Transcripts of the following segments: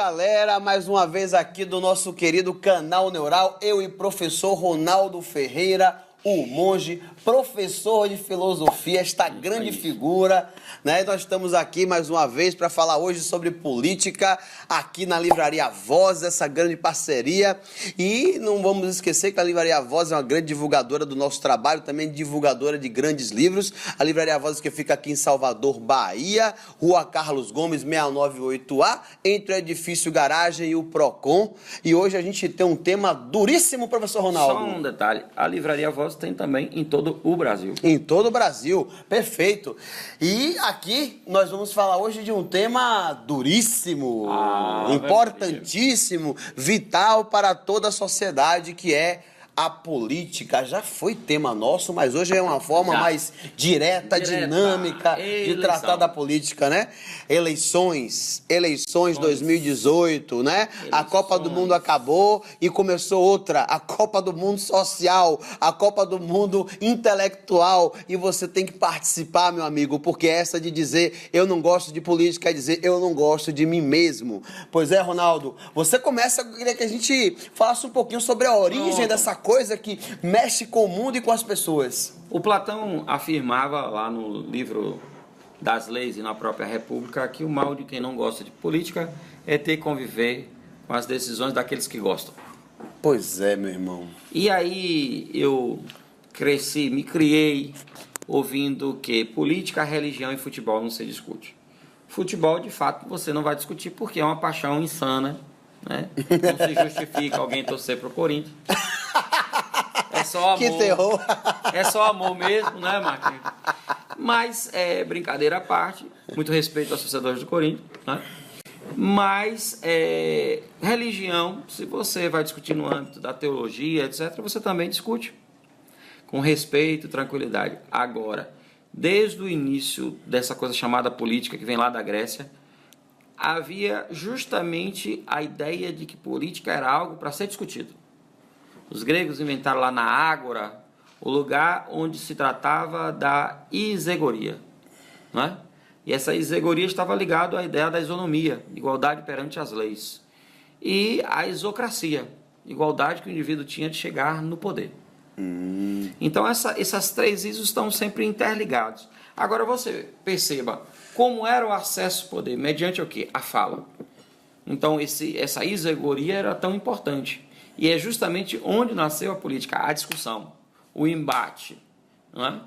galera, mais uma vez aqui do nosso querido Canal Neural, eu e professor Ronaldo Ferreira, o monge, professor de filosofia, esta grande figura, né? Nós estamos aqui mais uma vez para falar hoje sobre política, aqui na Livraria Voz, essa grande parceria. E não vamos esquecer que a Livraria Voz é uma grande divulgadora do nosso trabalho, também divulgadora de grandes livros. A Livraria Voz que fica aqui em Salvador, Bahia, Rua Carlos Gomes, 698A, entre o edifício Garagem e o Procon. E hoje a gente tem um tema duríssimo, professor Ronaldo. Só um detalhe, a Livraria Voz tem também em todo o Brasil. Em todo o Brasil, perfeito. E aqui nós vamos falar hoje de um tema duríssimo, importantíssimo, vital para toda a sociedade, que é a política. Já foi tema nosso, mas hoje é uma forma mais direta, dinâmica de tratar da política, né? Eleições 2018, né? A Copa do Mundo acabou e começou outra, a Copa do Mundo social, a Copa do Mundo intelectual, e você tem que participar, meu amigo, porque essa de dizer eu não gosto de política é dizer eu não gosto de mim mesmo. Pois é, Ronaldo, você começa, eu queria que a gente falasse um pouquinho sobre a origem dessa coisa que mexe com o mundo e com as pessoas. O Platão afirmava lá no livro das Leis e na própria República que o mal de quem não gosta de política é ter que conviver com as decisões daqueles que gostam. Pois é, meu irmão. E aí eu me criei ouvindo que política, religião e futebol não se discute. Futebol, de fato, você não vai discutir porque é uma paixão insana, né? Não se justifica alguém torcer pro Corinthians. É só amor. Que terror! É só amor mesmo, né, Marquinhos? Mas, brincadeira à parte, muito respeito aos torcedores do Corinthians, né? Mas, religião, se você vai discutir no âmbito da teologia, etc., você também discute com respeito e tranquilidade. Agora, desde o início dessa coisa chamada política, que vem lá da Grécia, havia justamente a ideia de que política era algo para ser discutido. Os gregos inventaram lá na Ágora o lugar onde se tratava da isegoria, né? E essa isegoria estava ligada à ideia da isonomia, igualdade perante as leis, e a isocracia, igualdade que o indivíduo tinha de chegar no poder. Então essas três isos estão sempre interligados. Agora você perceba como era o acesso ao poder, mediante o quê? A fala. Então essa isegoria era tão importante. E é justamente onde nasceu a política, a discussão, o embate. Não é?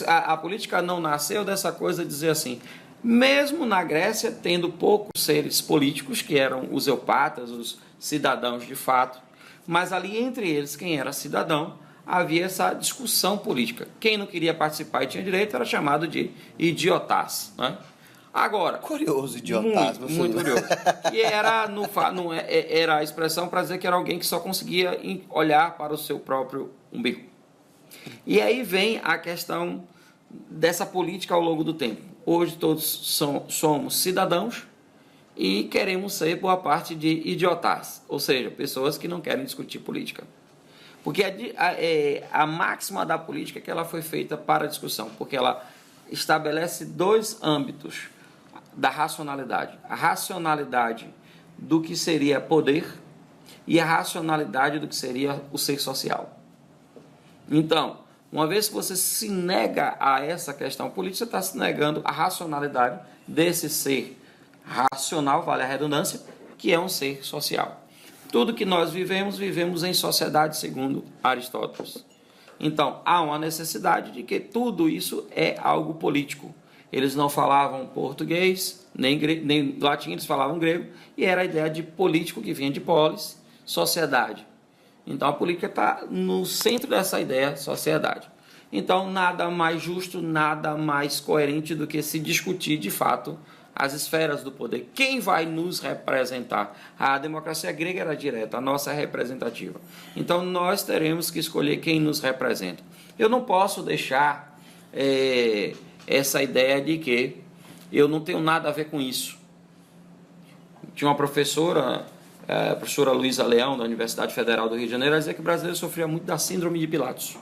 A política não nasceu dessa coisa de dizer assim, mesmo na Grécia, tendo poucos seres políticos, que eram os eupátridas, os cidadãos de fato, mas ali entre eles, quem era cidadão, havia essa discussão política. Quem não queria participar e tinha direito era chamado de idiotás. Não é? Agora, curioso, idiotás. Muito curioso. E era a expressão para dizer que era alguém que só conseguia olhar para o seu próprio umbigo. E aí vem a questão dessa política ao longo do tempo. Hoje todos somos cidadãos e queremos ser boa parte de idiotás, ou seja, pessoas que não querem discutir política. Porque a máxima da política é que ela foi feita para a discussão, porque ela estabelece dois âmbitos da racionalidade. A racionalidade do que seria poder e a racionalidade do que seria o ser social. Então, uma vez que você se nega a essa questão política, você está se negando a racionalidade desse ser racional, vale a redundância, que é um ser social. Tudo que nós vivemos em sociedade, segundo Aristóteles. Então, há uma necessidade de que tudo isso é algo político. Eles não falavam português, nem latim, eles falavam grego, e era a ideia de político que vinha de polis, sociedade. Então, a política está no centro dessa ideia, sociedade. Então, nada mais justo, nada mais coerente do que se discutir, de fato, as esferas do poder. Quem vai nos representar? A democracia grega era direta, a nossa é representativa. Então, nós teremos que escolher quem nos representa. Eu não posso deixar essa ideia de que eu não tenho nada a ver com isso. Tinha uma professora, a professora Luísa Leão, da Universidade Federal do Rio de Janeiro, ela dizia que o brasileiro sofria muito da síndrome de Pilatos.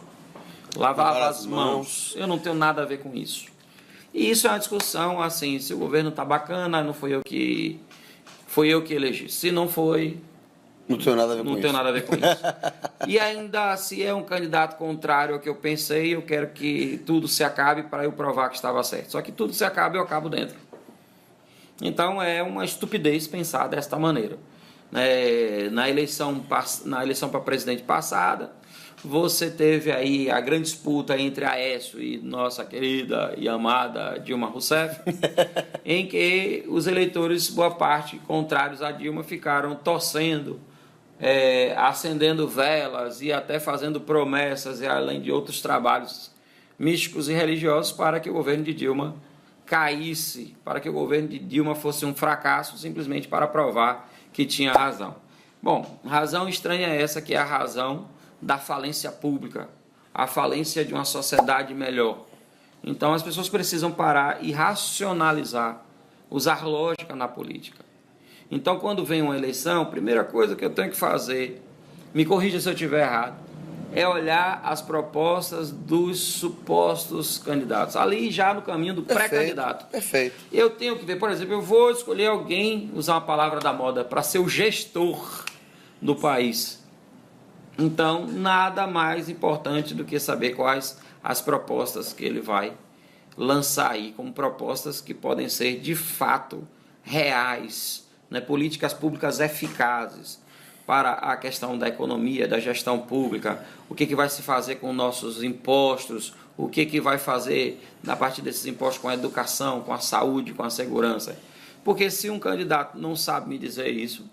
Lavava as mãos. Eu não tenho nada a ver com isso. E isso é uma discussão, assim, se o governo está bacana, não foi eu que foi eu que elegi. Se não foi, não tenho nada a ver com isso. Não tenho nada a ver com isso. E ainda, se é um candidato contrário ao que eu pensei, eu quero que tudo se acabe para eu provar que estava certo. Só que tudo se acaba, eu acabo dentro. Então é uma estupidez pensar desta maneira. Na eleição para presidente passada, você teve aí a grande disputa entre Aécio e nossa querida e amada Dilma Rousseff, em que os eleitores, boa parte, contrários a Dilma, ficaram torcendo, acendendo velas e até fazendo promessas, e além de outros trabalhos místicos e religiosos, para que o governo de Dilma caísse, para que o governo de Dilma fosse um fracasso, simplesmente para provar que tinha razão. Bom, razão estranha é essa, que é a razão da falência pública, a falência de uma sociedade melhor. Então as pessoas precisam parar e racionalizar, usar lógica na política. Então quando vem uma eleição, a primeira coisa que eu tenho que fazer, me corrija se eu estiver errado, é olhar as propostas dos supostos candidatos, ali já no caminho do pré-candidato. Perfeito. Eu tenho que ver, por exemplo, eu vou escolher alguém, usar uma palavra da moda, para ser o gestor do país. Então, nada mais importante do que saber quais as propostas que ele vai lançar aí, como propostas que podem ser de fato reais, né? Políticas públicas eficazes para a questão da economia, da gestão pública, o que vai se fazer com nossos impostos, o que vai fazer na parte desses impostos com a educação, com a saúde, com a segurança. Porque se um candidato não sabe me dizer isso,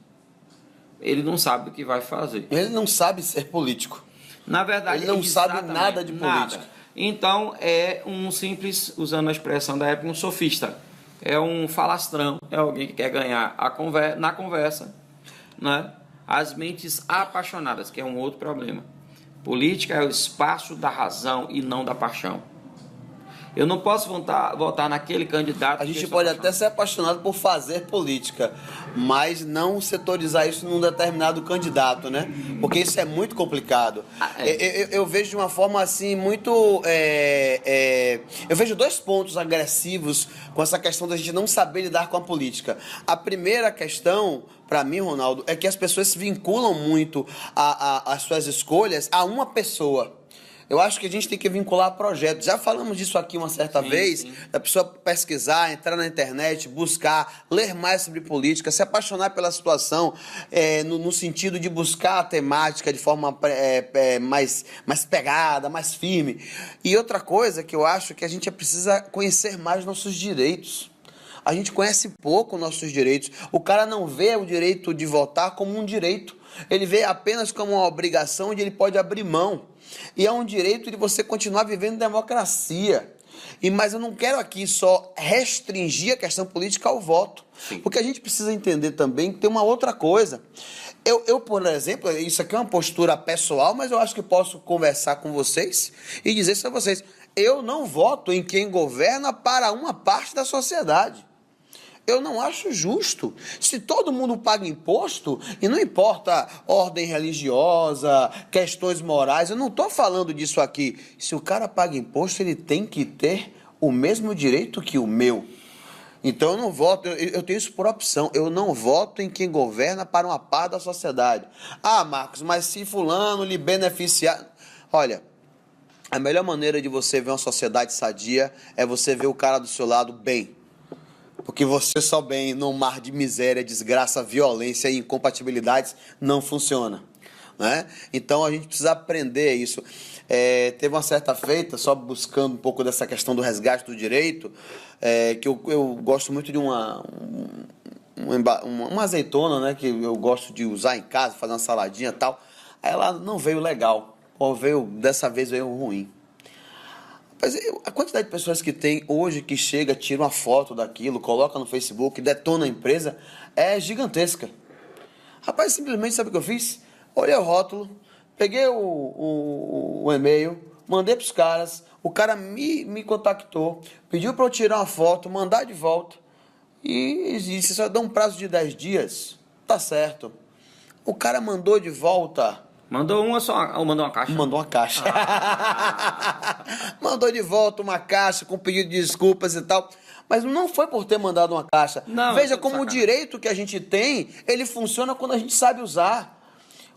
ele não sabe o que vai fazer. Ele não sabe ser político. Na verdade, ele não sabe nada de política. Nada. Então, é um simples, usando a expressão da época, um sofista. É um falastrão, é alguém que quer ganhar na conversa, né? As mentes apaixonadas, que é um outro problema. Política é o espaço da razão e não da paixão. Eu não posso votar naquele candidato. A gente pode até ser apaixonado por fazer política, mas não setorizar isso num determinado candidato, né? Porque isso é muito complicado. Eu vejo de uma forma assim muito... Eu vejo dois pontos agressivos com essa questão da gente não saber lidar com a política. A primeira questão, para mim, Ronaldo, é que as pessoas se vinculam muito as suas escolhas a uma pessoa. Eu acho que a gente tem que vincular projetos. Já falamos disso aqui uma certa vez, da pessoa pesquisar, entrar na internet, buscar, ler mais sobre política, se apaixonar pela situação, no sentido de buscar a temática de forma mais pegada, mais firme. E outra coisa que eu acho que a gente precisa conhecer mais nossos direitos. A gente conhece pouco nossos direitos. O cara não vê o direito de votar como um direito. Ele vê apenas como uma obrigação onde ele pode abrir mão. E é um direito de você continuar vivendo democracia. Mas eu não quero aqui só restringir a questão política ao voto. Sim. Porque a gente precisa entender também que tem uma outra coisa. Eu, por exemplo, isso aqui é uma postura pessoal, mas eu acho que posso conversar com vocês e dizer isso a vocês. Eu não voto em quem governa para uma parte da sociedade. Eu não acho justo. Se todo mundo paga imposto, e não importa ordem religiosa, questões morais, eu não estou falando disso aqui. Se o cara paga imposto, ele tem que ter o mesmo direito que o meu. Então eu não voto, eu tenho isso por opção, eu não voto em quem governa para uma parte da sociedade. Ah, Marcos, mas se fulano lhe beneficiar... Olha, a melhor maneira de você ver uma sociedade sadia é você ver o cara do seu lado bem. Porque você só bem num mar de miséria, desgraça, violência e incompatibilidades não funciona, né? Então a gente precisa aprender isso. Teve uma certa feita, só buscando um pouco dessa questão do resgate do direito, que eu gosto muito de uma azeitona, né, que eu gosto de usar em casa, fazer uma saladinha e tal. Aí ela não veio legal, dessa vez veio ruim. Mas a quantidade de pessoas que tem hoje que chega, tira uma foto daquilo, coloca no Facebook, detona a empresa, é gigantesca. Rapaz, simplesmente sabe o que eu fiz? Olhei o rótulo, peguei o e-mail, mandei para os caras, o cara me contactou, pediu para eu tirar uma foto, mandar de volta e disse, só dá um prazo de 10 dias, tá certo. O cara mandou de volta Mandou uma só, ou mandou uma caixa? Mandou uma caixa. Mandou de volta uma caixa com pedido de desculpas e tal. Mas não foi por ter mandado uma caixa. Não, Veja como o direito que a gente tem, ele funciona quando a gente sabe usar.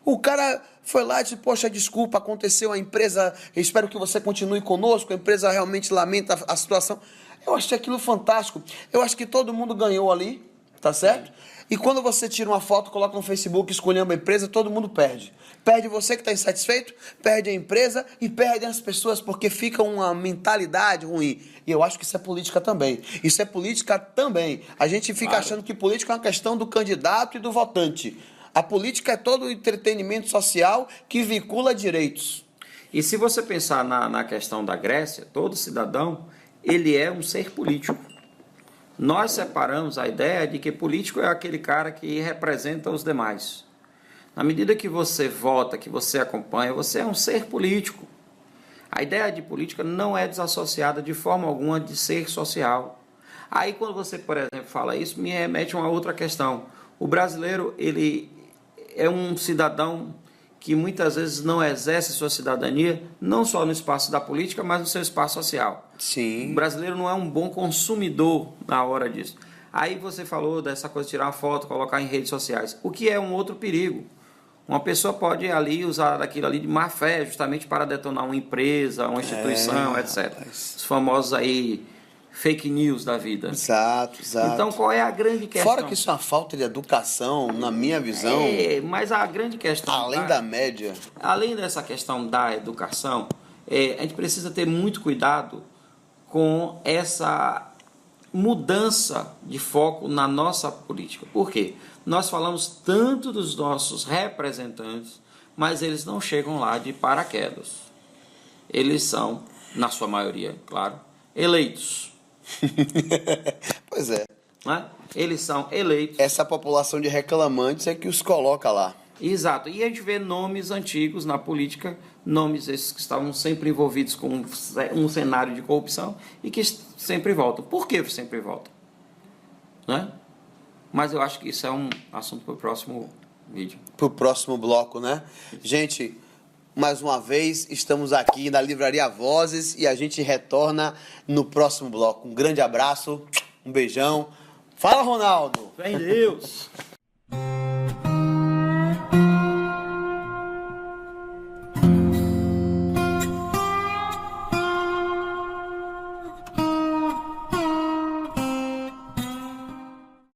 O cara foi lá e disse, poxa, desculpa, aconteceu, a empresa, eu espero que você continue conosco, a empresa realmente lamenta a situação. Eu achei aquilo fantástico. Eu acho que todo mundo ganhou ali, tá certo? E quando você tira uma foto, coloca no Facebook, escolhendo a empresa, todo mundo perde. Perde você que está insatisfeito, perde a empresa e perde as pessoas, porque fica uma mentalidade ruim. E eu acho que isso é política também. Isso é política também. A gente fica achando que política é uma questão do candidato e do votante. A política é todo o entretenimento social que vincula direitos. E se você pensar na questão da Grécia, todo cidadão, ele é um ser político. Nós separamos a ideia de que político é aquele cara que representa os demais. Na medida que você vota, que você acompanha, você é um ser político. A ideia de política não é desassociada de forma alguma de ser social. Aí quando você, por exemplo, fala isso, me remete a uma outra questão. O brasileiro, ele é um cidadão que muitas vezes não exerce sua cidadania, não só no espaço da política, mas no seu espaço social. Sim. O brasileiro não é um bom consumidor na hora disso. Aí você falou dessa coisa de tirar uma foto, colocar em redes sociais, o que é um outro perigo. Uma pessoa pode ali usar aquilo ali de má fé, justamente para detonar uma empresa, uma instituição, etc. Rapaz. Os famosos aí fake news da vida. Exato, exato. Então, qual é a grande questão? Fora que isso é uma falta de educação, na minha visão, Mas a grande questão... além da média. Além dessa questão da educação, a gente precisa ter muito cuidado com essa mudança de foco na nossa política. Por quê? Nós falamos tanto dos nossos representantes, mas eles não chegam lá de paraquedas. Eles são, na sua maioria, claro, eleitos. Pois é. Né? Eles são eleitos. Essa população de reclamantes é que os coloca lá. Exato. E a gente vê nomes antigos na política, nomes esses que estavam sempre envolvidos com um cenário de corrupção e que sempre voltam. Por que sempre voltam? Né? Mas eu acho que isso é um assunto para o próximo vídeo. Para o próximo bloco, né? Gente, mais uma vez, estamos aqui na Livraria Vozes e a gente retorna no próximo bloco. Um grande abraço, um beijão. Fala, Ronaldo! Vem Deus!